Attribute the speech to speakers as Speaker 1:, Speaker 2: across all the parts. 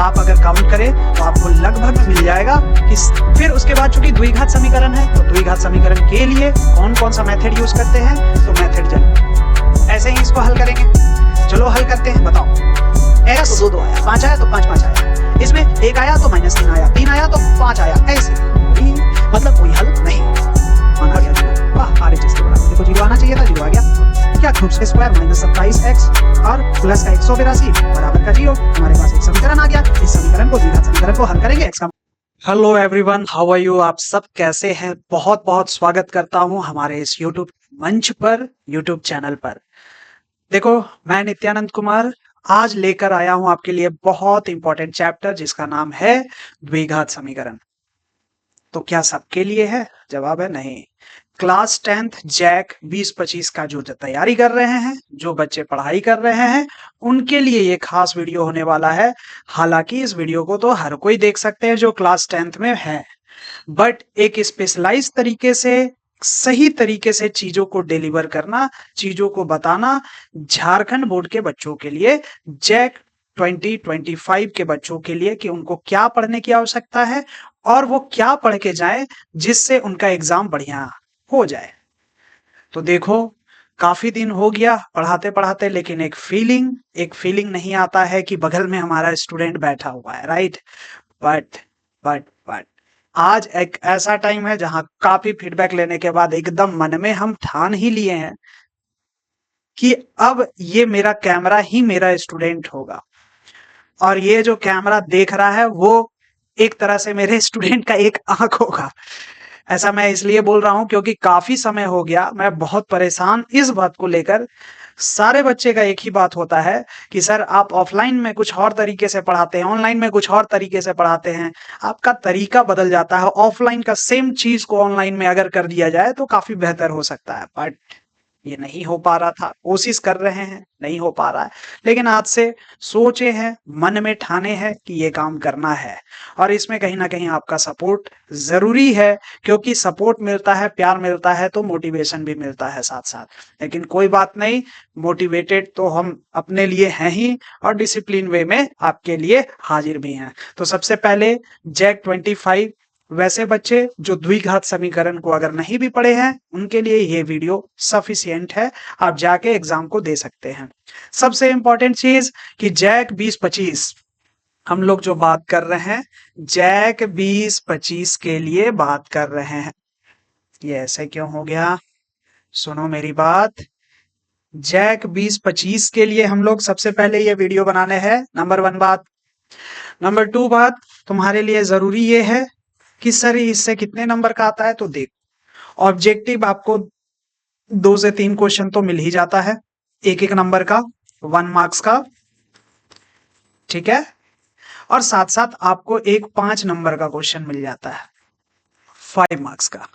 Speaker 1: आप अगर काउंट करें तो आपको लगभग मिल जाएगा कि फिर उसके बाद चूंकि द्विघात समीकरण है तो द्विघात समीकरण के लिए कौन कौन सा मेथड यूज करते हैं, तो मेथड जन ऐसे ही इसको हल करेंगे। चलो हल करते हैं, बताओ। x तो 2 आया, 5 आया तो 5 5 आया, इसमें 1 आया तो -3 आया, 3 आया तो 5 आया, ऐसे मतलब कोई हल नहीं। मान आ गया जीरो। वाह, RHS के बराबर देखो जीरो आना चाहिए था, जीरो आ गया। क्या क्यूब का स्क्वायर -27x और प्लस का 182 बराबर का जीरो। हमारे पास एक समीकरण आ गया। इस समीकरण को द्विघात समीकरण को हल करेंगे। x का hello everyone, how are you? आप सब कैसे हैं? बहुत बहुत स्वागत करता हूं हमारे इस यूट्यूब मंच पर, यूट्यूब चैनल पर। देखो, मैं नित्यानंद कुमार आज लेकर आया हूं आपके लिए बहुत इंपॉर्टेंट चैप्टर जिसका नाम है द्विघात समीकरण। तो क्या सबके लिए है? जवाब है नहीं। क्लास 10th जैक 2025 का जो तैयारी कर रहे हैं, जो बच्चे पढ़ाई कर रहे हैं, उनके लिए ये खास वीडियो होने वाला है। हालांकि इस वीडियो को तो हर कोई देख सकते हैं जो क्लास 10th में है, बट एक स्पेशलाइज तरीके से, सही तरीके से चीजों को डिलीवर करना, चीजों को बताना झारखंड बोर्ड के बच्चों के लिए, जैक 2025 के बच्चों के लिए कि उनको क्या पढ़ने की आवश्यकता है और वो क्या पढ़ के जाए जिससे उनका एग्जाम बढ़िया हो जाए। तो देखो, काफी दिन हो गया पढ़ाते पढ़ाते, लेकिन एक फीलिंग नहीं आता है कि बगल में हमारा स्टूडेंट बैठा हुआ है, राइट? बट आज एक ऐसा टाइम है जहां काफी फीडबैक लेने के बाद एकदम मन में हम ठान ही लिए हैं कि अब ये मेरा कैमरा ही मेरा स्टूडेंट होगा, और ये जो कैमरा देख रहा है वो एक तरह से मेरे स्टूडेंट का एक आंख होगा। ऐसा मैं इसलिए बोल रहा हूं क्योंकि काफी समय हो गया, मैं बहुत परेशान इस बात को लेकर। सारे बच्चे का एक ही बात होता है कि सर आप ऑफलाइन में कुछ और तरीके से पढ़ाते हैं, ऑनलाइन में कुछ और तरीके से पढ़ाते हैं, आपका तरीका बदल जाता है। ऑफलाइन का सेम चीज को ऑनलाइन में अगर कर दिया जाए तो काफी बेहतर हो सकता है, बट ये नहीं हो पा रहा था। कोशिश कर रहे हैं, नहीं हो पा रहा है, लेकिन आज से सोचे हैं, मन में ठाने हैं कि ये काम करना है, और इसमें कहीं ना कहीं आपका सपोर्ट जरूरी है, क्योंकि सपोर्ट मिलता है, प्यार मिलता है तो मोटिवेशन भी मिलता है साथ साथ। लेकिन कोई बात नहीं, मोटिवेटेड तो हम अपने लिए हैं ही, और डिसिप्लिन वे में आपके लिए हाजिर भी हैं। तो सबसे पहले जैक 25 वैसे बच्चे जो द्विघात समीकरण को अगर नहीं भी पढ़े हैं उनके लिए ये वीडियो सफिशिएंट है, आप जाके एग्जाम को दे सकते हैं। सबसे इंपॉर्टेंट चीज कि जैक 2025 हम लोग जो बात कर रहे हैं, जैक 2025 के लिए बात कर रहे हैं। ये ऐसे क्यों हो गया? सुनो मेरी बात। जैक 2025 के लिए हम लोग सबसे पहले ये वीडियो बनाने हैं, नंबर 1 बात। नंबर 2 बात तुम्हारे लिए जरूरी ये है कि सर इससे कितने नंबर का आता है, तो देख, ऑब्जेक्टिव आपको 2 से 3 क्वेश्चन तो मिल ही जाता है, एक नंबर का, 1 मार्क्स का, ठीक है, और साथ साथ आपको एक 5 नंबर का क्वेश्चन मिल जाता है, 5 मार्क्स का।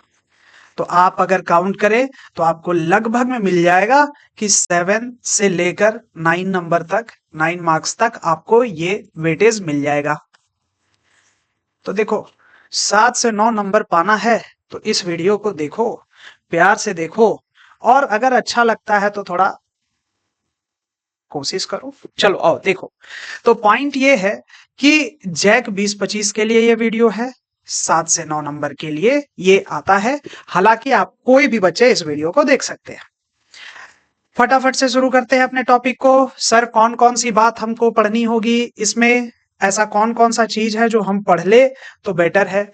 Speaker 1: तो आप अगर काउंट करें तो आपको लगभग में मिल जाएगा कि 7 से लेकर 9 नंबर तक, 9 मार्क्स तक आपको ये वेटेज मिल जाएगा। तो देखो, 7 से 9 नंबर पाना है तो इस वीडियो को देखो, प्यार से देखो, और अगर अच्छा लगता है तो थोड़ा कोशिश करो। चलो आओ देखो। तो पॉइंट ये है कि जैक 2025 के लिए ये वीडियो है, 7 से 9 नंबर के लिए ये आता है। हालांकि आप कोई भी बच्चे इस वीडियो को देख सकते हैं। फटाफट से शुरू करते हैं अपने टॉपिक को। सर कौन कौन सी बात हमको पढ़नी होगी इसमें, ऐसा कौन कौन सा चीज है जो हम पढ़ ले तो बेटर है?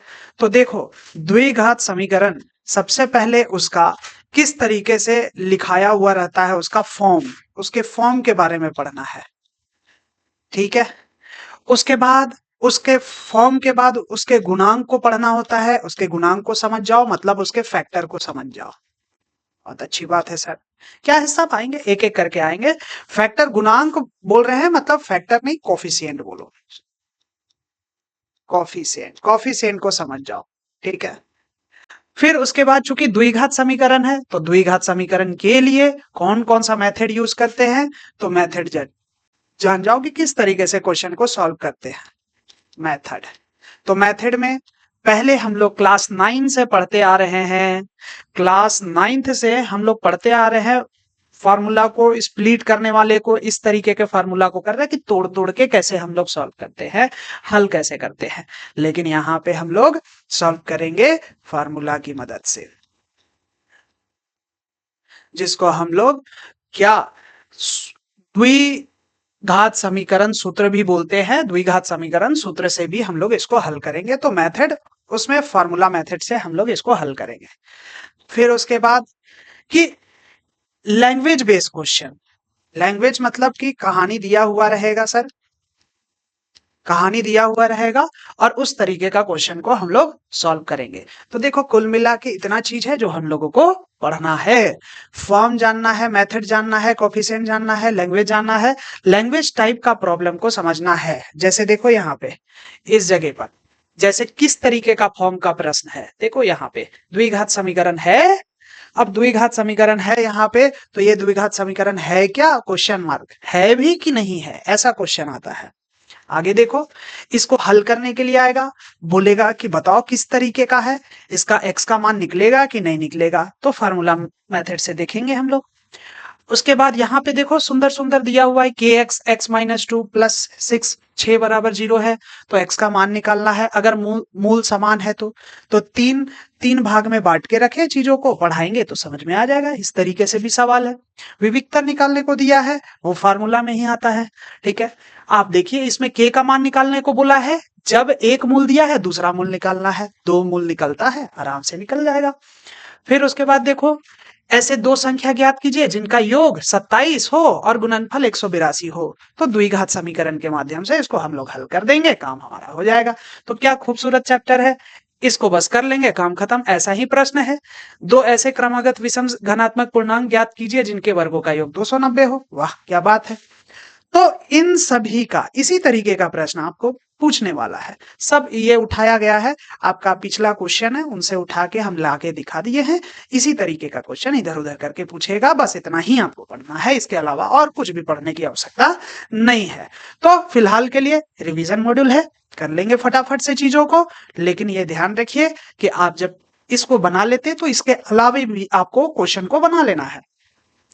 Speaker 1: तो देखो, द्विघात समीकरण सबसे पहले उसका किस तरीके से लिखाया हुआ रहता है, उसका फॉर्म, उसके फॉर्म के बारे में पढ़ना है, ठीक है। उसके बाद उसके फॉर्म के बाद उसके गुणांक को पढ़ना होता है। उसके गुणांक को समझ जाओ मतलब उसके फैक्टर को समझ जाओ। बहुत अच्छी बात है सर, क्या हिस्सा पाएंगे, एक एक करके आएंगे। फैक्टर, गुणांक बोल रहे हैं मतलब फैक्टर नहीं, कोफिशिएंट बोलो, कोफिशिएंट को समझ जाओ, ठीक है। फिर उसके बाद चूंकि द्विघात समीकरण है तो द्विघात समीकरण के लिए कौन कौन सा मेथड यूज करते हैं, तो मेथड जान जाओ कि किस तरीके से क्वेश्चन को सॉल्व करते हैं। मेथड, तो मेथड में पहले हम लोग क्लास 9 से पढ़ते आ रहे हैं, क्लास 9th से हम लोग पढ़ते आ रहे हैं फार्मूला को स्प्लिट करने वाले को इस तरीके के फार्मूला को कर रहे हैं कि तोड़ तोड़ के कैसे हम लोग सॉल्व करते हैं, हल कैसे करते हैं, लेकिन यहाँ पे हम लोग सॉल्व करेंगे फार्मूला की मदद से, जिसको हम लोग क्या द्विघात समीकरण सूत्र भी बोलते हैं। द्विघात समीकरण सूत्र से भी हम लोग इसको हल करेंगे, तो मेथड उसमें फार्मूला मेथड से हम लोग इसको हल करेंगे। फिर उसके बाद कि लैंग्वेज बेस्ड क्वेश्चन, लैंग्वेज मतलब कि कहानी दिया हुआ रहेगा सर, कहानी दिया हुआ रहेगा और उस तरीके का क्वेश्चन को हम लोग सॉल्व करेंगे। तो देखो कुल मिला के इतना चीज है जो हम लोगों को पढ़ना है, फॉर्म जानना है, मेथड जानना है, कोफिशिएंट जानना है, लैंग्वेज जानना है, लैंग्वेज टाइप का प्रॉब्लम को समझना है। जैसे देखो यहाँ पे इस जगह पर जैसे किस तरीके का फॉर्म का प्रश्न है, देखो यहाँ पे द्विघात समीकरण है, अब द्विघात समीकरण है यहाँ पे, तो ये द्विघात समीकरण है क्या, क्वेश्चन मार्क, है भी कि नहीं है, ऐसा क्वेश्चन आता है। आगे देखो इसको हल करने के लिए आएगा, बोलेगा कि बताओ किस तरीके का है, इसका x का मान निकलेगा कि नहीं निकलेगा, तो फार्मूला मेथड से देखेंगे हम लोग। उसके बाद यहाँ पे देखो सुंदर सुंदर दिया हुआ है के एक्स एक्स माइनस 2 प्लस 6 6 बराबर 0 है, तो x का मान निकालना है। अगर मूल समान है तो तीन भाग में बांट के रखे चीजों को, पढ़ाएंगे तो समझ में आ जाएगा। इस तरीके से भी सवाल है। विविधता निकालने को दिया है, वो फार्मूला में ही आता है। ठीक है, आप देखिए इसमें k का मान निकालने को बोला है, जब एक मूल दिया है दूसरा मूल निकालना है, दो मूल निकलता है, आराम से निकल जाएगा। फिर उसके बाद देखो ऐसे दो संख्या ज्ञात कीजिए जिनका योग 27 हो और गुणनफल 182 हो, तो द्विघात समीकरण के माध्यम से इसको हम लोग हल कर देंगे, काम हमारा हो जाएगा। तो क्या खूबसूरत चैप्टर है, इसको बस कर लेंगे, काम खत्म। ऐसा ही प्रश्न है, दो ऐसे क्रमागत विषम घनात्मक पूर्णांक ज्ञात कीजिए जिनके वर्गों का योग 290 हो। वाह क्या बात है। तो इन सभी का इसी तरीके का प्रश्न आपको पूछने वाला है। सब ये उठाया गया है, आपका पिछला क्वेश्चन है उनसे उठा के हम लाके दिखा दिए हैं। इसी तरीके का क्वेश्चन इधर उधर करके पूछेगा, बस इतना ही आपको पढ़ना है, इसके अलावा और कुछ भी पढ़ने की आवश्यकता नहीं है। तो फिलहाल के लिए रिवीजन मॉड्यूल है, कर लेंगे फटाफट से चीजों को, लेकिन ये ध्यान रखिए कि आप जब इसको बना लेते तो इसके अलावा भी आपको क्वेश्चन को बना लेना है।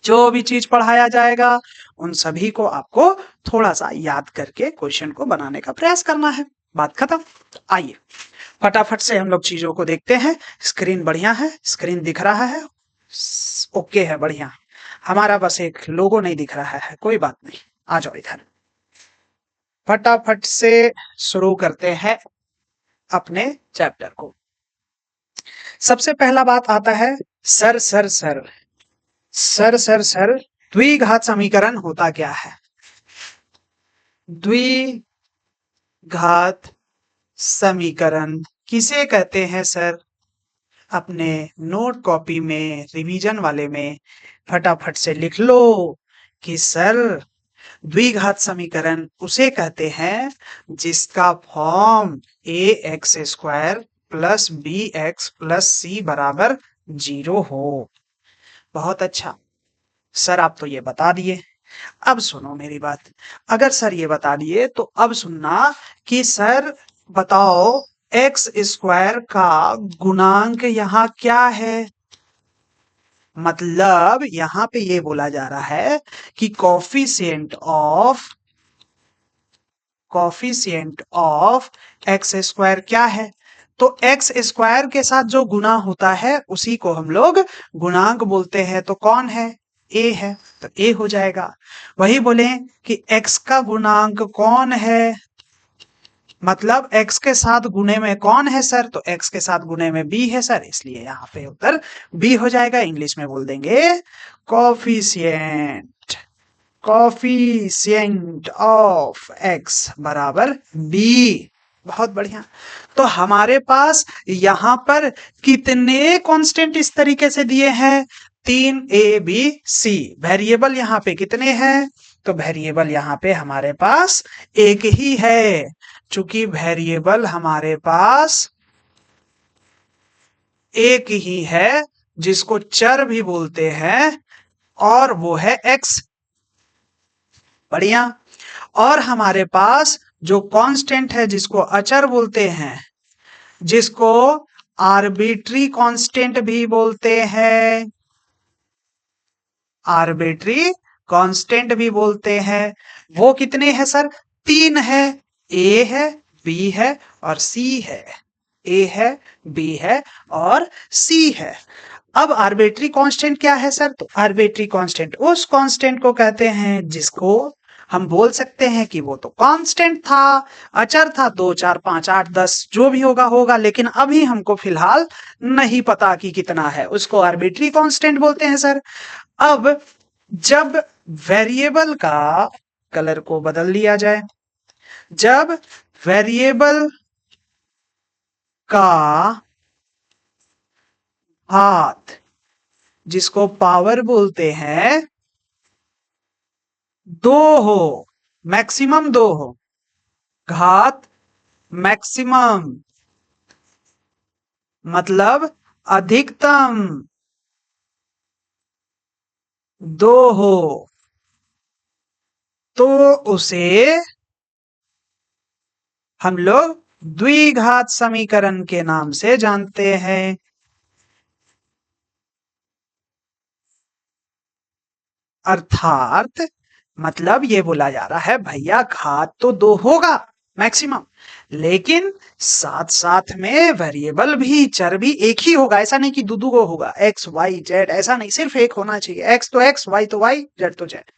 Speaker 1: जो भी चीज पढ़ाया जाएगा उन सभी को आपको थोड़ा सा याद करके क्वेश्चन को बनाने का प्रयास करना है। बात खत्म। आइए फटाफट से हम लोग चीजों को देखते हैं। स्क्रीन बढ़िया है, स्क्रीन दिख रहा है, ओके है, बढ़िया। हमारा बस एक लोगो नहीं दिख रहा है, कोई बात नहीं, आ जाओ इधर। फटाफट से शुरू करते हैं अपने चैप्टर को। सबसे पहला बात आता है sir sir sir sir sir sir द्विघात समीकरण होता क्या है? द्विघात समीकरण किसे कहते हैं सर? अपने नोट कॉपी में रिवीजन वाले में फटाफट से लिख लो कि सर द्विघात समीकरण उसे कहते हैं जिसका form ax² plus bx plus c बराबर 0 हो। बहुत अच्छा सर, आप तो ये बता दिए। अब सुनो मेरी बात, अगर सर ये बता दिए तो अब सुनना कि सर बताओ x² का गुणांक यहाँ क्या है। मतलब यहाँ पे ये बोला जा रहा है कि कोफिशिएंट ऑफ x² क्या है, तो x² के साथ जो गुना होता है उसी को हम लोग गुणांक बोलते हैं। तो कौन है? a है, तो a हो जाएगा। वही बोले कि x का गुणांक कौन है, मतलब x के साथ गुणे में कौन है सर, तो x के साथ गुणे में b है सर, इसलिए यहाँ पे उत्तर b हो जाएगा। इंग्लिश में बोल देंगे कोफिशिएंट ऑफ x बराबर b। बहुत बढ़िया। तो हमारे पास यहाँ पर कितने कांस्टेंट इस तरीके से दिए हैं? 3a b c। वेरिएबल यहाँ पे कितने हैं? तो वेरिएबल यहाँ पे हमारे पास एक ही है, चूंकि वेरिएबल हमारे पास एक ही है जिसको चर भी बोलते हैं, और वो है x। बढ़िया। और हमारे पास जो कांस्टेंट है जिसको अचर बोलते हैं, जिसको आर्बिट्री कांस्टेंट भी बोलते हैं, आर्बिट्री कांस्टेंट भी बोलते हैं। वो कितने हैं सर? 3 है। ए है, बी है और सी है। ए है, बी है और सी है। अब आर्बिट्री कांस्टेंट क्या है सर? तो आर्बिट्री कांस्टेंट उस कांस्टेंट को कहते हैं जिसको हम बोल सकते हैं कि वो तो कांस्टेंट था, अचर था, 2 4 5 8 10 जो भी होगा होगा, लेकिन अभी हमको फिलहाल नहीं पता कि कितना है, उसको आर्बिट्री कांस्टेंट बोलते हैं सर। अब जब वेरिएबल का कलर को बदल दिया जाए, जब वेरिएबल का घात, जिसको पावर बोलते हैं, 2 हो, मैक्सिमम 2 हो, घात मैक्सिमम मतलब अधिकतम 2 हो, तो उसे हम लोग द्विघात समीकरण के नाम से जानते हैं। अर्थात मतलब ये बोला जा रहा है भैया घात तो 2 होगा मैक्सिमम, लेकिन साथ साथ में वेरिएबल भी, चर भी एक ही होगा। ऐसा नहीं कि दो दो होगा, एक्स वाई जेड, ऐसा नहीं, सिर्फ एक होना चाहिए। एक्स तो एक्स, वाई तो वाई, जेड तो जेड।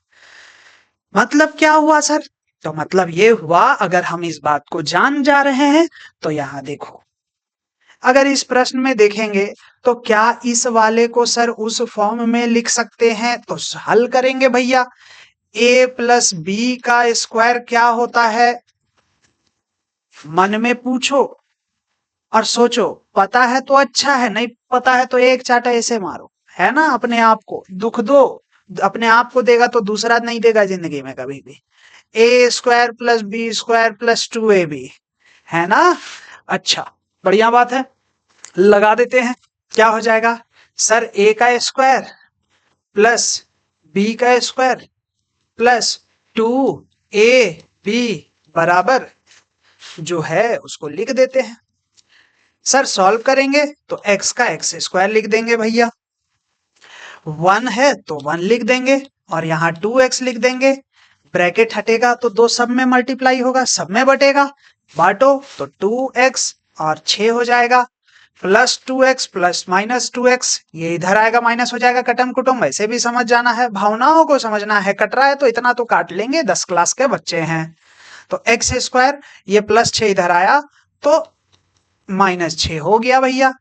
Speaker 1: मतलब क्या हुआ सर? तो मतलब ये हुआ, अगर हम इस बात को जान जा रहे हैं तो यहां देखो, अगर इस प्रश्न में देखेंगे तो क्या इस वाले को सर उस फॉर्म में लिख सकते हैं? तो हल करेंगे भैया। a प्लस बी का स्क्वायर क्या होता है? मन में पूछो और सोचो, पता है तो अच्छा है, नहीं पता है तो एक चाटा ऐसे मारो, है ना। अपने आप को दुख दो, अपने आप को देगा तो दूसरा नहीं देगा जिंदगी में कभी भी। A square plus B square plus 2ab, है ना। अच्छा, बढ़िया बात है, लगा देते हैं। क्या हो जाएगा सर? ए का स्क्वायर प्लस बी का स्क्वायर प्लस 2ab बराबर, जो है उसको लिख देते हैं। सर सॉल्व करेंगे तो x का x स्क्वायर लिख देंगे भैया, 1 है तो 1 लिख देंगे और यहाँ 2x लिख देंगे। ब्रैकेट हटेगा तो 2 सब में मल्टीप्लाई होगा, सब में बटेगा, बांटो तो 2x और 6 हो जाएगा, plus 2x plus minus 2x, ये इधर आएगा माइनस हो जाएगा, कटम कुटुम वैसे भी समझ जाना है, भावनाओं को समझना है। कट रहा है तो इतना तो काट लेंगे, 10 क्लास के बच्चे हैं। तो एक्स स्क्वायर, ये प्लस 6 इधर आया तो माइनस 6 हो गया भैया।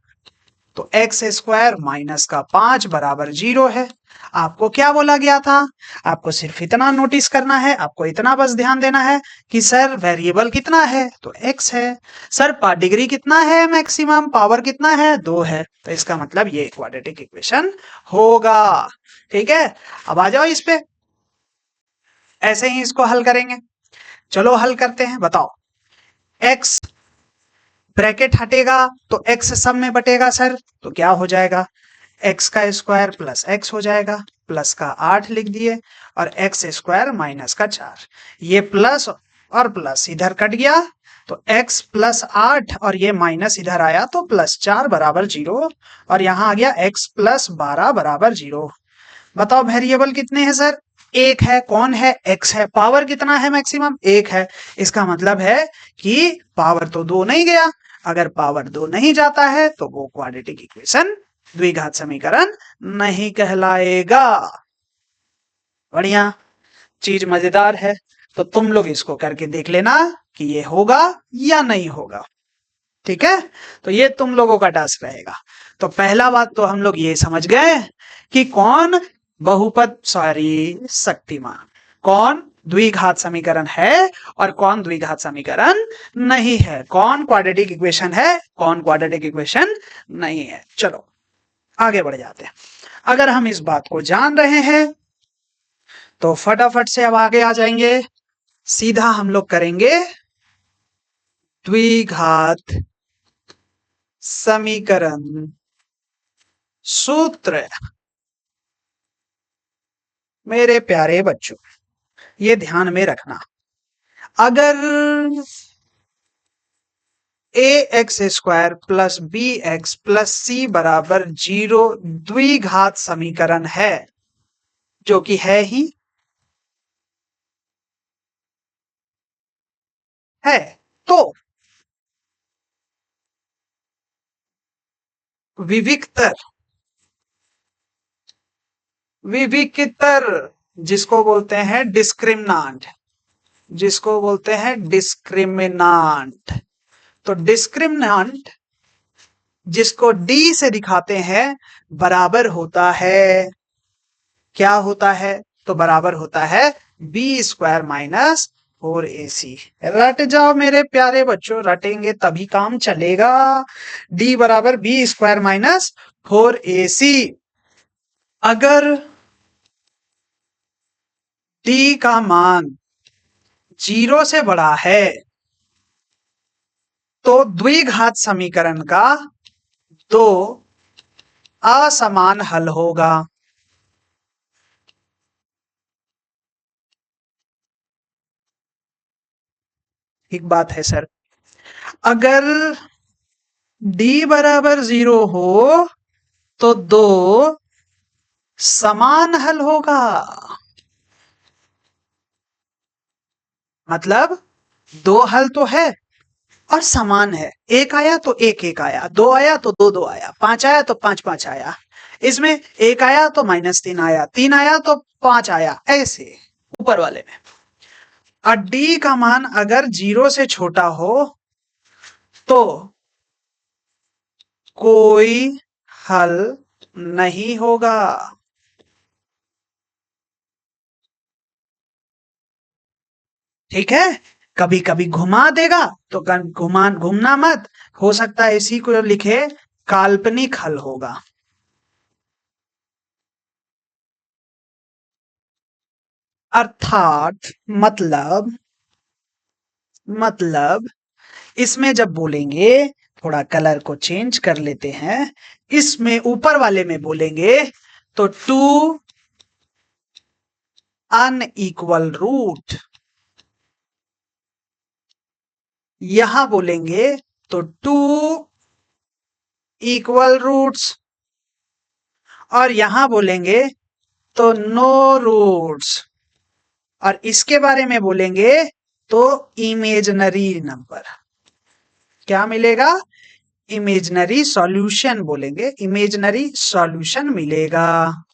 Speaker 1: तो एक्स स्क्वायर माइनस का 5 बराबर 0 है। आपको क्या बोला गया था? आपको सिर्फ इतना नोटिस करना है, आपको इतना बस ध्यान देना है कि सर वेरिएबल कितना है? तो x है। सर डिग्री कितना है? मैक्सिमम पावर कितना है? 2 है। तो इसका मतलब ये क्वाड्रेटिक इक्वेशन होगा। ठीक है, अब आ जाओ इस पे, ऐसे ही इसको हल करेंगे। चलो हल करते हैं, बताओ। x ब्रैकेट हटेगा तो x सब में बटेगा सर, तो क्या हो जाएगा? x का स्क्वायर प्लस x हो जाएगा, प्लस का 8 लिख दिए और x स्क्वायर माइनस का 4, ये प्लस और प्लस इधर कट गया तो x प्लस 8 और ये माइनस इधर आया तो प्लस 4 बराबर 0, और यहां आ गया x प्लस 12 बराबर 0। बताओ वेरिएबल कितने हैं सर? एक है। कौन है? x है। पावर कितना है? मैक्सिमम 1 है। इसका मतलब है कि पावर तो 2 नहीं गया। अगर पावर 2 नहीं जाता है तो वो क्वाड्रेटिक इक्वेशन, द्विघात समीकरण नहीं कहलाएगा। बढ़िया चीज, मजेदार है। तो तुम लोग इसको करके देख लेना कि ये होगा या नहीं होगा। ठीक है, तो ये तुम लोगों का टास्क रहेगा। तो पहला बात तो हम लोग ये समझ गए कि कौन बहुपद, सॉरी शक्तिमान, कौन द्विघात समीकरण है और कौन द्विघात समीकरण नहीं है, कौन क्वाड्रेटिक इक्वेशन है, कौन क्वाड्रेटिक इक्वेशन नहीं है। चलो आगे बढ़ जाते हैं। अगर हम इस बात को जान रहे हैं तो फटाफट से अब आगे आ जाएंगे, सीधा हम लोग करेंगे द्विघात समीकरण सूत्र। मेरे प्यारे बच्चों, ये ध्यान में रखना, अगर A X square plus B X plus C बराबर 0 द्विघात समीकरण है, जो कि है ही है। तो विविक्तर, विविक्तर जिसको बोलते हैं डिस्क्रिमिनांट, जिसको बोलते हैं डिस्क्रिमिनांट। तो डिस्क्रिमिनांट जिसको डी से दिखाते हैं बराबर होता है, क्या होता है? तो बराबर होता है बी स्क्वायर माइनस 4ac। रट जाओ मेरे प्यारे बच्चों, रटेंगे तभी काम चलेगा। डी बराबर बी स्क्वायर माइनस 4ac। अगर डी का मान 0 से बड़ा है तो द्विघात समीकरण का दो असमान हल होगा। एक बात है सर, अगर डी बराबर 0 हो तो दो समान हल होगा। मतलब दो हल तो है और समान है। एक आया तो एक एक आया, दो आया तो दो दो आया, पांच आया तो पांच पांच आया। इसमें एक आया तो -3 आया, तीन आया तो 5 आया, ऐसे ऊपर वाले में। और डी का मान अगर 0 से छोटा हो तो कोई हल नहीं होगा। ठीक है, कभी कभी घुमा देगा तो घूमना मत, हो सकता है इसी को लिखे काल्पनिक हल होगा। अर्थात मतलब इसमें जब बोलेंगे, थोड़ा कलर को चेंज कर लेते हैं, इसमें ऊपर वाले में बोलेंगे तो टू अनइक्वल रूट, यहां बोलेंगे तो टू इक्वल रूट्स, और यहां बोलेंगे तो नो रूट्स, और इसके बारे में बोलेंगे तो इमेजनरी नंबर। क्या मिलेगा? इमेजनरी सॉल्यूशन बोलेंगे, इमेजनरी सॉल्यूशन मिलेगा।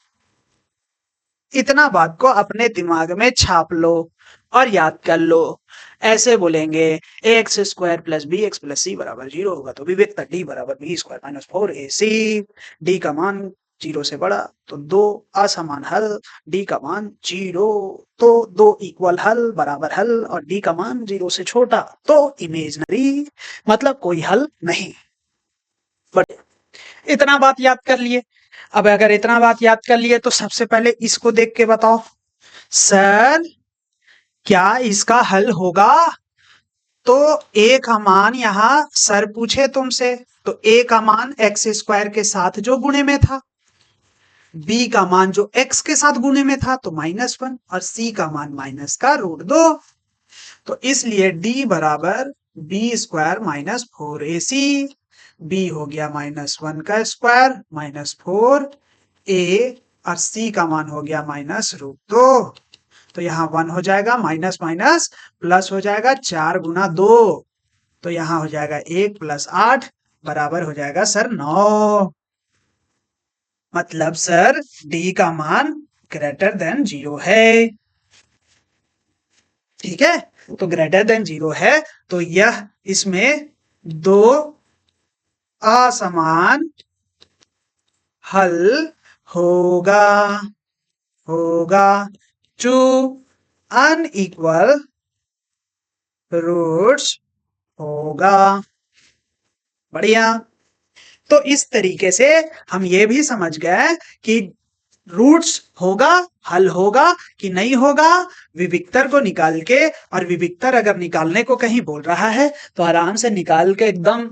Speaker 1: इतना बात को अपने दिमाग में छाप लो और याद कर लो। ऐसे बोलेंगे X square plus B X plus C बराबर 0 होगा तो विविक्ता डी बराबर B square minus 4ac। D का मान 0 से बड़ा तो दो असमान हल, डी का मान 0 तो दो इक्वल हल बराबर हल, और डी का मान 0 से छोटा तो इमेजनरी, मतलब कोई हल नहीं। बट इतना बात याद कर लिए। अब अगर इतना बात याद कर लिए तो सबसे पहले इसको देख के बताओ सर क्या इसका हल होगा? तो ए का मान यहां सर पूछे तुमसे, तो ए का मान एक्स स्क्वायर के साथ जो गुणे में था, बी का मान जो एक्स के साथ गुणे में था तो -1, और सी का मान माइनस का √2। तो इसलिए डी बराबर B square minus 4ac। B हो गया -1 का स्क्वायर माइनस 4a, और सी का मान हो गया -√2। तो यहां 1 हो जाएगा, माइनस माइनस प्लस हो जाएगा, 4 गुना 2, तो यहां हो जाएगा 1 + 8 बराबर हो जाएगा सर 9। मतलब सर डी का मान ग्रेटर देन 0 है। ठीक है, तो ग्रेटर देन 0 है तो यह इसमें दो असमान हल होगा, टू अनइक्वल रूट्स होगा। बढ़िया। तो इस तरीके से हम ये भी समझ गए कि रूट्स होगा, हल होगा कि नहीं होगा, विविक्तर को निकाल के, और विविक्तर अगर निकालने को कहीं बोल रहा है तो आराम से निकाल के एकदम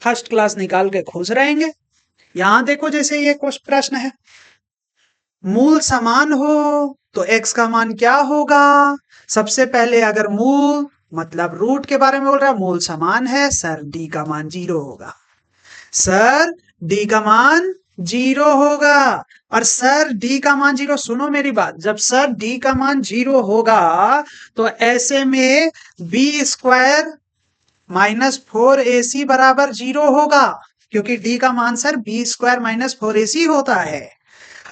Speaker 1: फर्स्ट क्लास निकाल के खुश रहेंगे। यहां देखो जैसे ये प्रश्न है, मूल समान हो तो x का मान क्या होगा? सबसे पहले अगर मूल मतलब रूट के बारे में बोल रहा है, मूल समान है सर डी का मान 0 होगा। सर डी का मान जीरो होगा। और सर डी का मान जीरो, सुनो मेरी बात, जब सर डी का मान जीरो होगा तो ऐसे में बी स्क्वायर माइनस 4ac बराबर जीरो होगा, क्योंकि डी का मान sir B square minus 4ac होता है।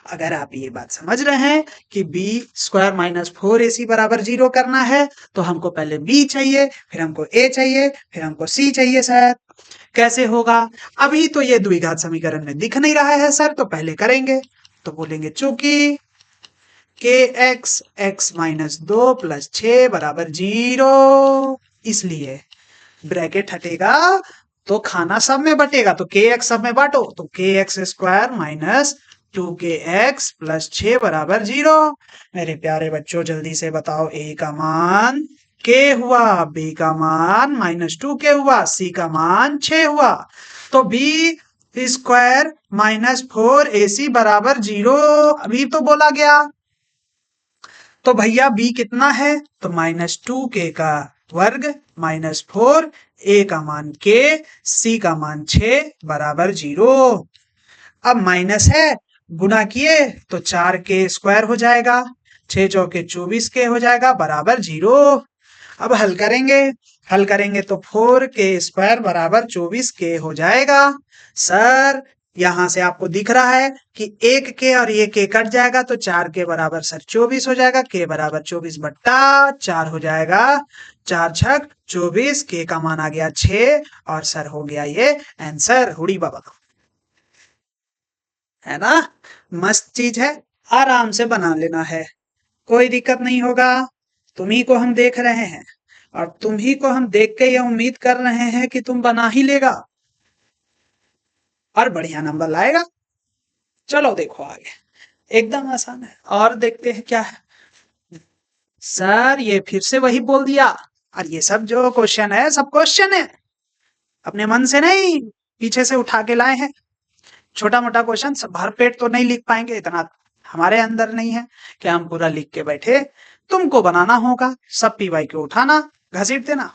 Speaker 1: अगर आप ये बात समझ रहे हैं कि बी स्क्वायर माइनस 4ac बराबर जीरो करना है, तो हमको पहले बी चाहिए, फिर हमको ए चाहिए, फिर हमको सी चाहिए सर। कैसे होगा? अभी तो ये द्विघात समीकरण में दिख नहीं रहा है सर, तो पहले करेंगे। तो बोलेंगे चूंकि के एक्स माइनस 2 प्लस 6 बराबर जीरो, इसलिए ब्रैकेट हटेगा तो खाना सब में बटेगा, तो के एक्स सब में बांटो, तो के x square minus 2kx plus 6 बराबर जीरो। मेरे प्यारे बच्चों जल्दी से बताओ, ए का मान के हुआ, बी का मान माइनस 2k हुआ, सी का मान 6 हुआ, तो बी स्क्वायर माइनस 4ac बराबर जीरो अभी तो बोला गया। तो भैया बी कितना है? तो माइनस 2k का वर्ग माइनस 4, ए का मान के, सी का मान 6 बराबर जीरो। अब माइनस है, गुना किए तो 4k स्क्वायर हो जाएगा, 6 चौके 24k हो जाएगा बराबर जीरो। अब हल करेंगे, हल करेंगे तो 4k स्क्वायर बराबर 24k हो जाएगा। सर यहां से आपको दिख रहा है कि एक के और ये के कट जाएगा, तो 4k बराबर सर 24 हो जाएगा, k बराबर 24 बट्टा 4 हो जाएगा, 4 छक 24, के का मान आ गया 6, और सर हो गया ये आंसर। हुड़ी बाबा, है ना? मस्त चीज है, आराम से बना लेना है, कोई दिक्कत नहीं होगा। तुम्ही को हम देख रहे हैं, और तुम्ही को हम देख के ये उम्मीद कर रहे हैं कि तुम बना ही लेगा और बढ़िया नंबर लाएगा। चलो देखो आगे, एकदम आसान है। और देखते हैं क्या है। सर ये फिर से वही बोल दिया, और ये सब जो क्वेश्चन है सब क्वेश्चन है, अपने मन से नहीं पीछे से उठा के लाए हैं। छोटा मोटा क्वेश्चन, सब भर पेट तो नहीं लिख पाएंगे, इतना हमारे अंदर नहीं है कि हम पूरा लिख के बैठे। तुमको बनाना होगा, सब पीवाई के उठाना, घसीट देना।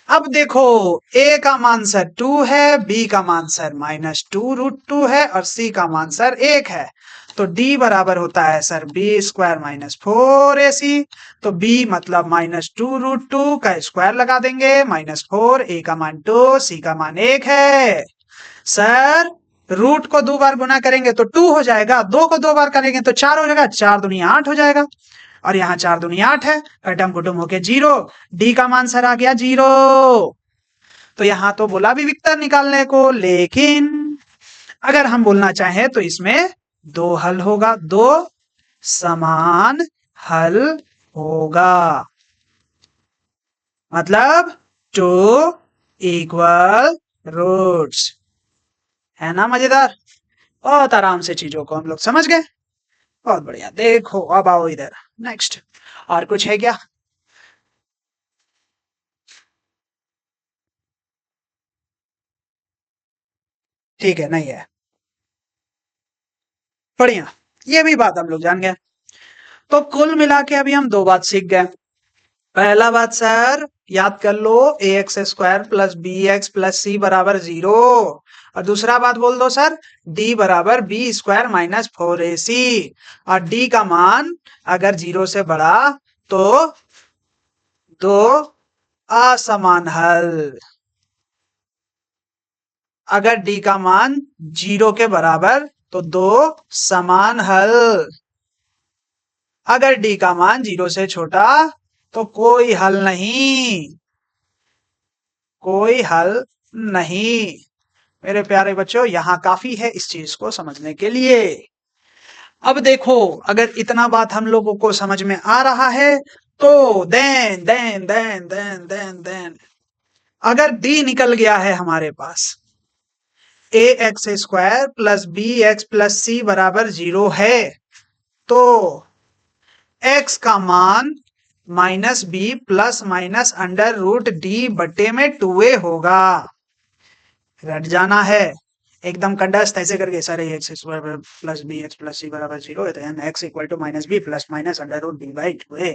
Speaker 1: अब देखो, ए का मान सर 2 है, बी का मान सर माइनस 2√2 है, और सी का मान सर 1 है। तो डी बराबर होता है sir B square minus 4ac। तो बी मतलब माइनस 2√2 का स्क्वायर लगा देंगे, माइनस 4, ए का मान 2, सी का मान 1 है। सर रूट को 2 बार गुना करेंगे तो 2 हो जाएगा, 2 को 2 बार करेंगे तो 4 हो जाएगा, 4 दूनी 8 हो जाएगा, और यहाँ 4 दूनी 8 है, कटम कुटुम होके जीरो। डी का मान सर आ गया जीरो। तो यहाँ तो बोला भी विक्टर निकालने को, लेकिन अगर हम बोलना चाहें तो इसमें दो हल होगा, दो समान हल होगा, मतलब टू इक्वल रूट्स। है ना मजेदार? बहुत आराम से चीजों को हम लोग समझ गए, बहुत बढ़िया। देखो अब आओ इधर, नेक्स्ट और कुछ है क्या? ठीक है, नहीं है, बढ़िया, ये भी बात हम लोग जान गए। तो कुल मिला के अभी हम दो बात सीख गए। पहला बात सर याद कर लो, A X square plus B X plus C बराबर जीरो। और दूसरा बात बोल दो सर, डी बराबर बी स्क्वायर माइनस 4ac। और डी का मान अगर जीरो से बड़ा तो दो असमान हल, अगर डी का मान जीरो के बराबर तो दो समान हल, अगर डी का मान जीरो से छोटा तो कोई हल नहीं, कोई हल नहीं। मेरे प्यारे बच्चों यहां काफी है इस चीज को समझने के लिए। अब देखो, अगर इतना बात हम लोगों को समझ में आ रहा है तो देन अगर डी निकल गया है हमारे पास, A X square plus B X plus C बराबर जीरो है, तो x का मान minus B plus minus under root D बटे में 2a होगा। रट जाना है एकदम कंडस्ट ऐसे करके, sir X square plus B X plus C बराबर जीरो है, तो X equal to minus B plus minus under root D by 2a,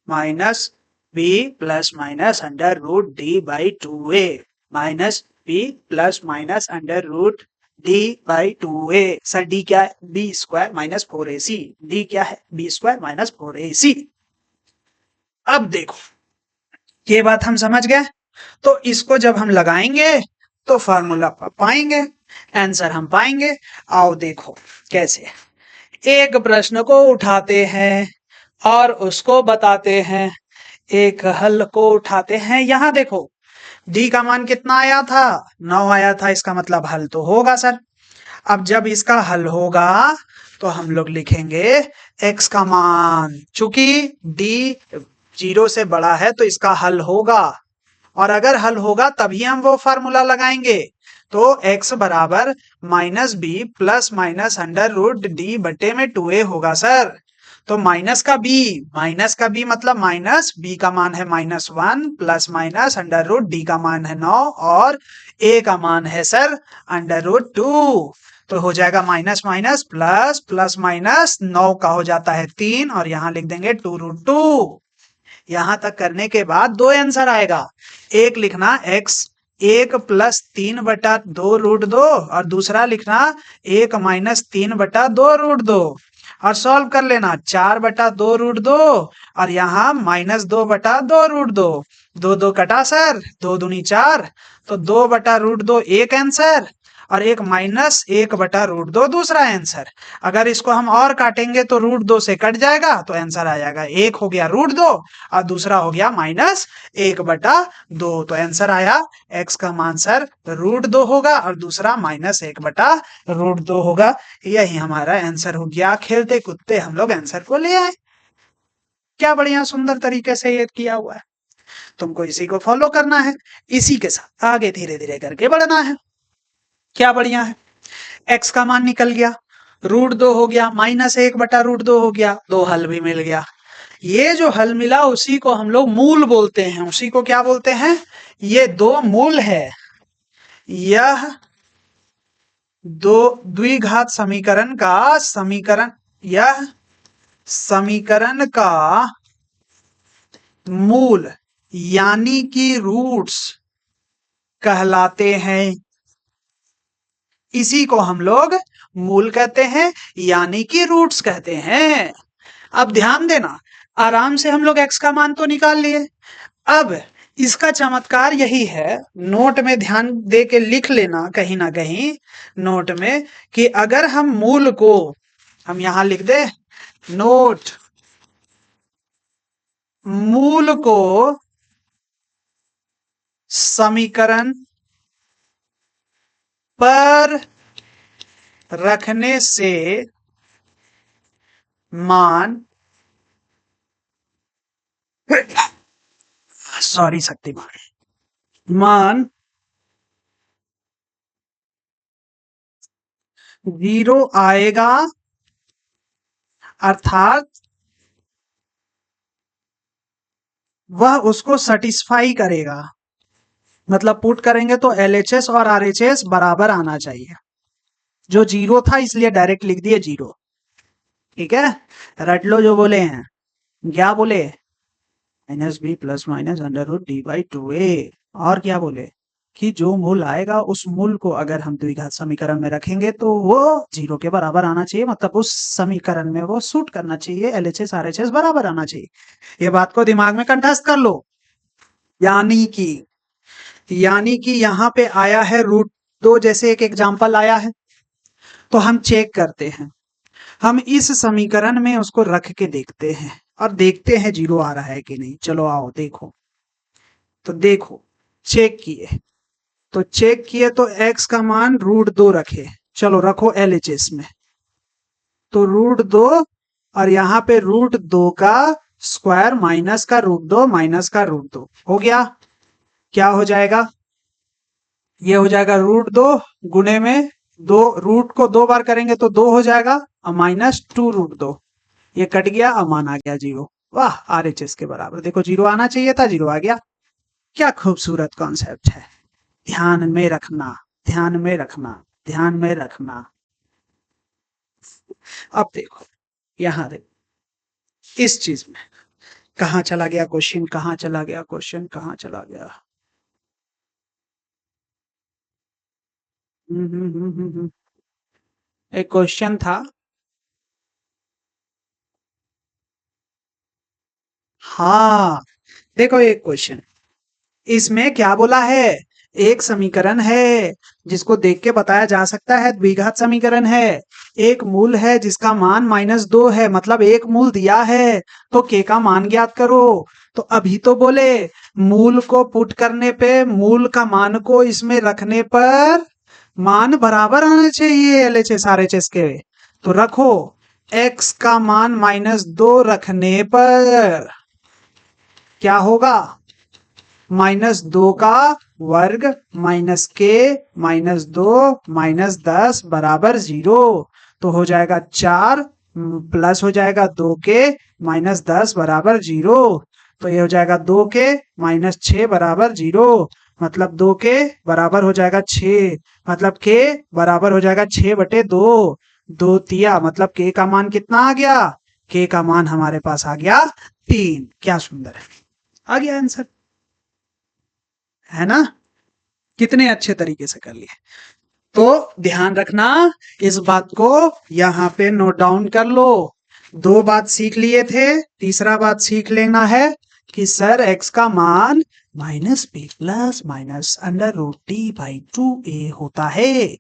Speaker 1: minus B plus minus under root D by 2a, minus B plus minus under root d/2a। Sir d क्या है? b² - 4ac। d क्या है? b² - 4ac। अब देखो, ये बात हम समझ गए। तो इसको जब हम लगाएंगे तो फार्मूला पाएंगे, आंसर हम पाएंगे। आओ देखो कैसे। एक प्रश्न को उठाते हैं और उसको बताते हैं, एक हल को उठाते हैं। यहां देखो d का मान कितना आया था? 9 आया था। इसका मतलब हल तो होगा सर। अब जब इसका हल होगा तो हम लोग लिखेंगे x का मान, चूंकि d 0 से बड़ा है तो इसका हल होगा, और अगर हल होगा तभी हम वो फार्मूला लगाएंगे। तो x बराबर -b प्लस माइनस √d/2a होगा सर। तो माइनस का b मतलब माइनस, b का मान है -1 प्लस माइनस √d का मान है 9 और a का मान है सर √2। तो हो जाएगा minus minus plus, plus minus 9 का हो जाता है 3 और यहां लिख देंगे 2√2। यहां तक करने के बाद दो आंसर आएगा। एक लिखना x 1 + 3/2√2 और दूसरा लिखना 1 - 3/2√2 और सॉल्व कर लेना 4/2√2 और यहाँ -2/2√2। 2 2 कटा सर, 2 दूनी 4, तो 2/√2 एक आंसर और एक -1/√2 दूसरा आंसर। अगर इसको हम और काटेंगे तो √2 से कट जाएगा तो आंसर आ जाएगा। एक हो गया √2 और दूसरा हो गया -1/2। तो आंसर आया x का मान सर √2 होगा और दूसरा -1/√2 होगा। यही हमारा आंसर हो गया। खेलते कूदते हम लोग आंसर को ले आए। क्या बढ़िया सुंदर तरीके से ये किया हुआ है। तुमको इसी को फॉलो करना है, इसी के साथ आगे धीरे धीरे करके बढ़ना है। क्या बढ़िया है। x का मान निकल गया, √2 हो गया, -1/√2 हो गया, दो हल भी मिल गया। ये जो हल मिला उसी को हम लोग मूल बोलते हैं। उसी को क्या बोलते हैं? ये दो मूल है। यह दो द्विघात समीकरण का यह समीकरण का मूल यानी कि रूट्स कहलाते हैं। इसी को हम लोग मूल कहते हैं यानी कि रूट्स कहते हैं। अब ध्यान देना, आराम से हम लोग x का मान तो निकाल लिए। अब इसका चमत्कार यही है, नोट में ध्यान दे के लिख लेना कहीं ना कहीं नोट में, कि अगर हम मूल को, हम यहां लिख दे नोट, मूल को समीकरण पर रखने से मान, सॉरी शक्तिमान, मान 0 आएगा, अर्थात वह उसको सेटिस्फाई करेगा। मतलब पुट करेंगे तो LHS और RHS बराबर आना चाहिए। जो 0 था इसलिए डायरेक्ट लिख दिए 0। ठीक है, रट लो जो बोले हैं। क्या बोले? -b plus minus √d/2a। और क्या बोले कि जो मूल आएगा उस मूल को अगर हम द्विघात समीकरण में रखेंगे तो वो 0 के बराबर आना चाहिए। मतलब उस समीकरण में वो सूट करना चाहिए, LHS RHS बराबर आना चाहिए। ये बात को दिमाग में कंठस्थ कर लो। यानी कि यहाँ पे आया है √2, जैसे एक एग्जाम्पल आया है, तो हम चेक करते हैं। हम इस समीकरण में उसको रख के देखते हैं और देखते हैं 0 आ रहा है कि नहीं। चलो आओ देखो। तो देखो, चेक किए तो x का मान √2 रखे। चलो रखो LHS में, तो √2 और यहाँ पे √2 का स्क्वायर माइनस का √2 माइनस का √2 हो गया। क्या हो जाएगा? ये हो जाएगा √2 गुने में दो, रूट को 2 बार करेंगे तो 2 हो जाएगा और -2√2। ये कट गया और मान आ गया 0। वाह, RHS के बराबर। देखो 0 आना चाहिए था, 0 आ गया। क्या खूबसूरत कॉन्सेप्ट है। ध्यान में रखना, ध्यान में रखना, ध्यान में रखना। अब देखो, यहां देखो इस चीज में कहां चला गया क्वेश्चन, कहां चला गया क्वेश्चन, कहां चला गया। एक क्वेश्चन था। हाँ, देखो एक क्वेश्चन, इसमें क्या बोला है? एक समीकरण है जिसको देख के बताया जा सकता है द्विघात समीकरण है। एक मूल है जिसका मान -2 है, मतलब एक मूल दिया है, तो के का मान ज्ञात करो। तो अभी तो बोले मूल को पुट करने पे, मूल का मान को इसमें रखने पर मान बराबर आने चाहिए एलएचएस आरएचएस के। तो रखो, x का मान -2 रखने पर क्या होगा? -2 का वर्ग माइनस के -2 -10 बराबर 0। तो हो जाएगा 4 प्लस हो जाएगा 2 के -10 बराबर 0। तो ये हो जाएगा 2 के -6 बराबर 0। मतलब 2 के बराबर हो जाएगा 6, मतलब के बराबर हो जाएगा 6/2। 2 तिया मतलब के का मान कितना आ गया? के का मान हमारे पास आ गया 3। क्या सुंदर है, आ गया आंसर, है ना? कितने अच्छे तरीके से कर लिए। तो ध्यान रखना, इस बात को यहां पे नोट डाउन कर लो। 2 बात सीख लिए थे, तीसरा बात सीख लेना है कि सर x का मान -b प्लस माइनस √t/2a होता है।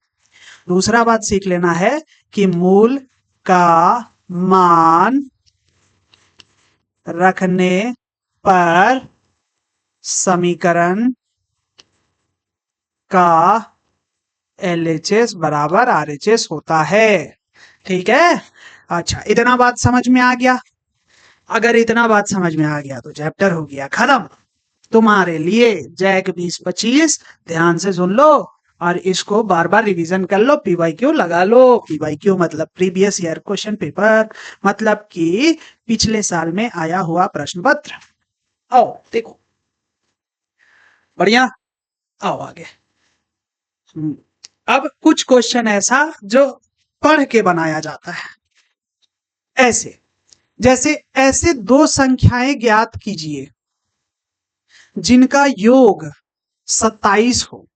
Speaker 1: दूसरा बात सीख लेना है कि मूल का मान रखने पर समीकरण का एलएचएस बराबर आरएचएस होता है। ठीक है, अच्छा इतना बात समझ में आ गया? अगर इतना बात समझ में आ गया तो चैप्टर हो गया खत्म तुम्हारे लिए। जैक 2025 ध्यान से सुन लो और इसको बार बार रिवीजन कर लो, पीवाईक्यू लगा लो। पीवाईक्यू मतलब प्रीवियस ईयर क्वेश्चन पेपर, मतलब कि पिछले साल में आया हुआ प्रश्न पत्र। आओ देखो, बढ़िया, आओ आगे। अब कुछ क्वेश्चन ऐसा जो पढ़ के बनाया जाता है, ऐसे जैसे ऐसे 2 संख्याएं ज्ञात कीजिए जिनका योग 27 हो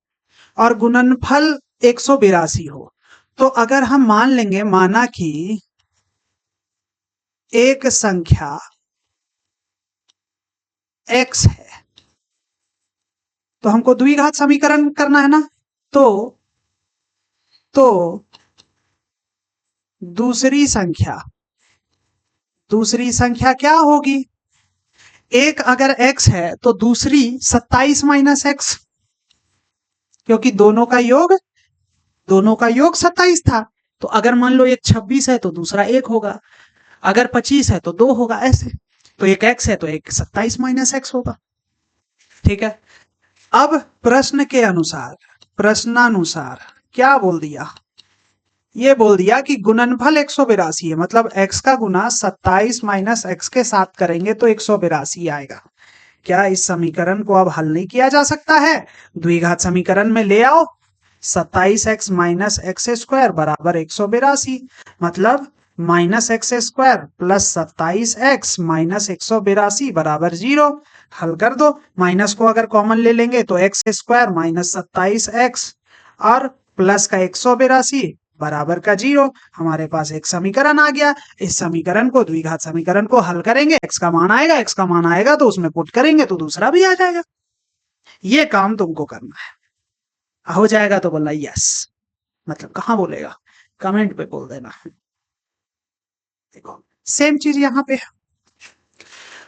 Speaker 1: और गुणनफल 182 हो। तो अगर हम मान लेंगे, माना कि एक संख्या x है, तो हमको द्विघात समीकरण करना है ना। तो दूसरी संख्या क्या होगी? एक अगर x है तो दूसरी 27 - x, क्योंकि दोनों का योग 27 था। तो अगर मान लो एक 26 है तो दूसरा 1 होगा, अगर 25 है तो 2 होगा, ऐसे। तो एक x है तो एक 27 - x होगा। ठीक है, अब प्रश्नानुसार क्या बोल दिया? ये बोल दिया कि गुणनफल 182 है, मतलब x का गुना 27 - x के साथ करेंगे तो 182 आएगा। क्या इस समीकरण को अब हल नहीं किया जा सकता है? द्विघात समीकरण में ले आओ। 27x - x² बराबर 182, मतलब -x² प्लस 27x - 182 बराबर 0। हल कर दो, माइनस को अगर कॉमन ले लेंगे तो x² - 27x और प्लस का 182 बराबर का 0। हमारे पास एक समीकरण आ गया। इस समीकरण को, द्विघात समीकरण को हल करेंगे, x का मान आएगा तो उसमें पुट करेंगे तो दूसरा भी आ जाएगा। ये काम तुमको करना है। हो जाएगा तो बोलना यस, मतलब कहां बोलेगा, कमेंट पे बोल देना। देखो सेम चीज यहां पे,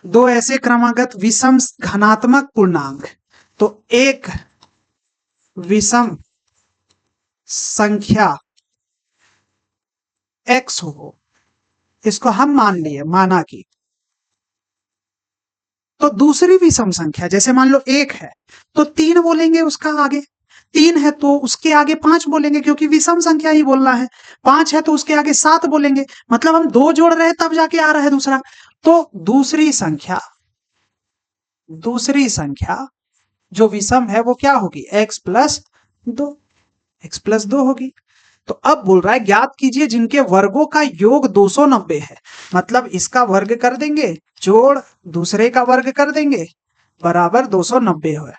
Speaker 1: 2 ऐसे क्रमागत विषम घनात्मक पूर्णांक, तो एक विषम संख्या x हो, इसको हम मान लिए, माना कि, तो दूसरी विषम संख्या जैसे मान लो 1 है तो 3 बोलेंगे उसका आगे, 3 है तो उसके आगे 5 बोलेंगे, क्योंकि विषम संख्या ही बोलना है। 5 है तो उसके आगे 7 बोलेंगे, मतलब हम 2 जोड़ रहे हैं तब जाके आ रहा है दूसरा। तो दूसरी संख्या जो विषम है वो क्या होगी? x+2 होगी। तो अब बोल रहा है ज्ञात कीजिए जिनके वर्गों का योग 290 है, मतलब इसका वर्ग कर देंगे जोड़ दूसरे का वर्ग कर देंगे बराबर 290 है।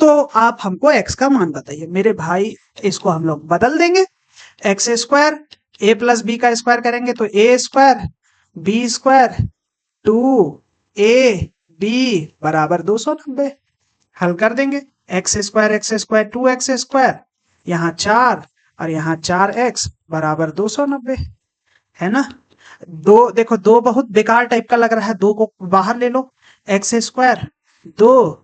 Speaker 1: तो आप हमको x का मान बताइए। मेरे भाई इसको हम लोग बदल देंगे, एक्स स्क्वायर ए प्लस बी का स्क्वायर करेंगे तो ए स्क्वायर बी स्क्वायर 2 बी बराबर 290। हल कर देंगे, एक्स स्क्वायर 2x स्क्वायर, यहाँ 4 और यहाँ 4x बराबर 290, है ना। दो देखो, दो बहुत बेकार टाइप का लग रहा है, दो को बाहर ले लो, एक्स स्क्वायर 2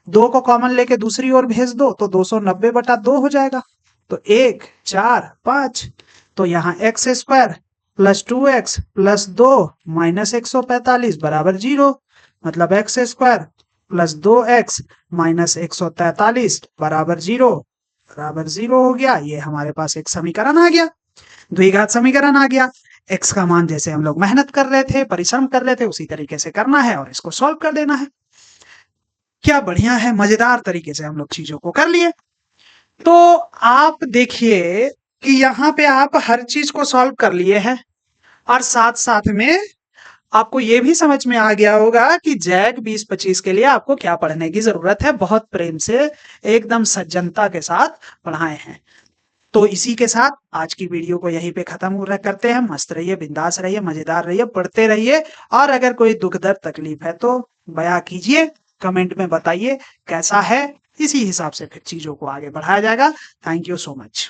Speaker 1: दो को कॉमन लेके दूसरी ओर भेज दो तो 290/2 हो जाएगा। तो 1 4 5, तो यहाँ x square plus 2x plus 2 minus 145 बराबर 0। मतलब x square plus 2x minus 143 बराबर 0 हो गया। ये हमारे पास एक समीकरण आ गया, द्विघात समीकरण आ गया। x का मान जैसे हम लोग मेहनत कर रहे थे, परिश्रम कर रहे थे, उसी तरीके से करना है और इसको सॉल्व कर देना है। क्या बढ़िया है, मजेदार तरीके से हम लोग चीजों को कर लिए। तो आप देखिए कि यहाँ पे आप हर चीज को सॉल्व कर लिए हैं और साथ साथ में आपको ये भी समझ में आ गया होगा कि जैक 2025 के लिए आपको क्या पढ़ने की जरूरत है। बहुत प्रेम से, एकदम सज्जनता के साथ पढ़ाए हैं। तो इसी के साथ आज की वीडियो को यहीं पे खत्म करते हैं। मस्त रहिए, बिंदास रहिए, मजेदार रहिए, पढ़ते रहिए। और अगर कोई दुख दर्द तकलीफ है तो बयां कीजिए, कमेंट में बताइए कैसा है। इसी हिसाब से फिर चीजों को आगे बढ़ाया जाएगा। Thank you so much.